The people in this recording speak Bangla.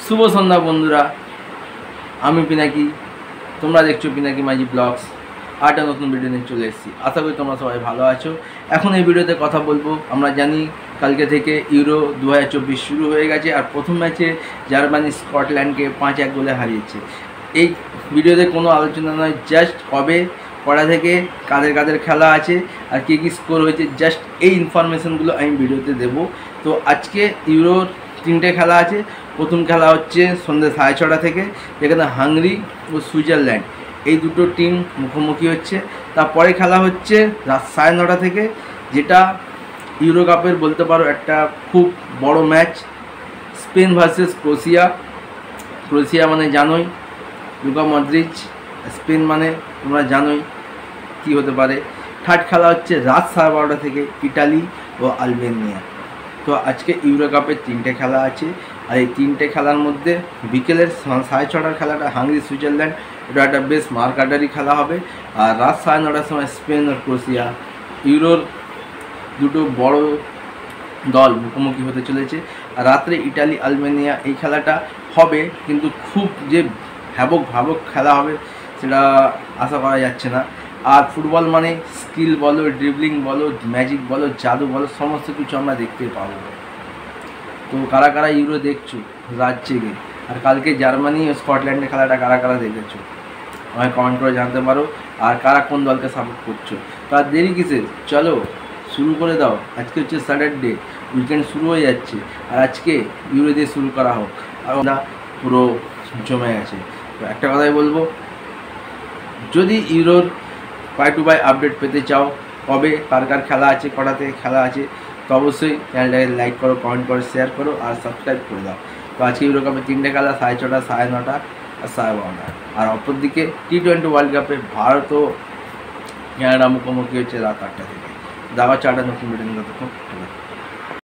শুভ সন্ধ্যা বন্ধুরা, আমি পিনাকি, তোমরা দেখছো পিনাকি মাঝি ব্লগস। আরেকটা নতুন ভিডিও নিয়ে চলে এসেছি। আশা করি তোমরা সবাই ভালো আছো। এখন এই ভিডিওতে কথা বলবো, আমরা জানি কালকে থেকে ইউরো 2024 শুরু হয়ে গেছে, আর প্রথম ম্যাচে জার্মানি স্কটল্যান্ডকে 5-1 গোলে হারিয়েছে। এই ভিডিওতে কোনো আলোচনা নয়, জাস্ট কবে কটা থেকে কাদের কাদের খেলা আছে আর কী কী স্কোর হয়েছে, জাস্ট এই ইনফরমেশনগুলো আমি ভিডিওতে দেবো। তো আজকে ইউরোর 3টে খেলা আছে। প্রথম খেলা হচ্ছে সন্ধ্যে 6:30 থেকে, যেখানে হাঙ্গরি ও সুইজারল্যান্ড এই দুটো টিম মুখোমুখি হচ্ছে। তারপরে খেলা হচ্ছে রাত 9:30 থেকে, যেটা ইউরো কাপের বলতে পারো একটা খুব বড় match, Spain versus Croatia. Croatia মানে জানোই লুকা মডরিচ, স্পেন মানে তোমরা জানোই কী হতে পারে। থার্ড খেলা হচ্ছে রাত 12:30 থেকে, ইটালি ও আলবেনিয়া। তো আজকে ইউরো কাপের 3টে খেলা আছে, আর এই 3টে খেলার মধ্যে বিকেলের 6:30 খেলাটা হাঙ্গরি সুইজারল্যান্ড, এটা একটা বেশ মারকাটারি খেলা হবে। আর রাত 9:30 সময় স্পেন আর ক্রোয়েশিয়া, ইউরোর দুটো বড় দল মুখোমুখি হতে চলেছে। আর রাত্রে ইটালি আলবেনিয়া এই খেলাটা হবে, কিন্তু খুব যে ভাবক খেলা হবে সেটা আশা করা যাচ্ছে না। আর ফুটবল মানে স্কিল বলো, ড্রিবলিং বলো, ম্যাজিক বলো, জাদু বলো, সমস্ত কিছু আমরা দেখতে পাবো। তো কারা কারা ইউরো দেখছো রাত জেগে, আর কালকে জার্মানি ও স্কটল্যান্ডের খেলাটা কারা কারা দেখেছো আমায় কমেন্ট করে জানতে পারো। আর কারা কোন দলকে সাপোর্ট করছো, তার দেরি কিসের, চলো শুরু করে দাও। আজকে হচ্ছে স্যাটারডে, উইকেন্ড শুরু হয়ে যাচ্ছে, আর আজকে ইউরো দিয়ে শুরু করা হোক। আর ওরা পুরো জমে গেছে। তো একটা কথাই বলবো, যদি ইউরোর বাই টু বাই আপডেট পেতে চাও, কবে কার কার খেলা আছে, কটা থেকে খেলা আছে, তো অবশ্যই চ্যানেলটাকে লাইক করো, কমেন্ট করো, শেয়ার করো আর সাবস্ক্রাইব করে দাও। তো আজকে ইউরো কাপে 3টে খেলা, 6:30, 9:30 আর 12:30। আর অপরদিকে T20 ওয়ার্ল্ড কাপে ভারত ও কানাডা মুখোমুখি হচ্ছে রাত 8টা থেকে। দেখা হচ্ছে 8টা নতুন ভিডিও।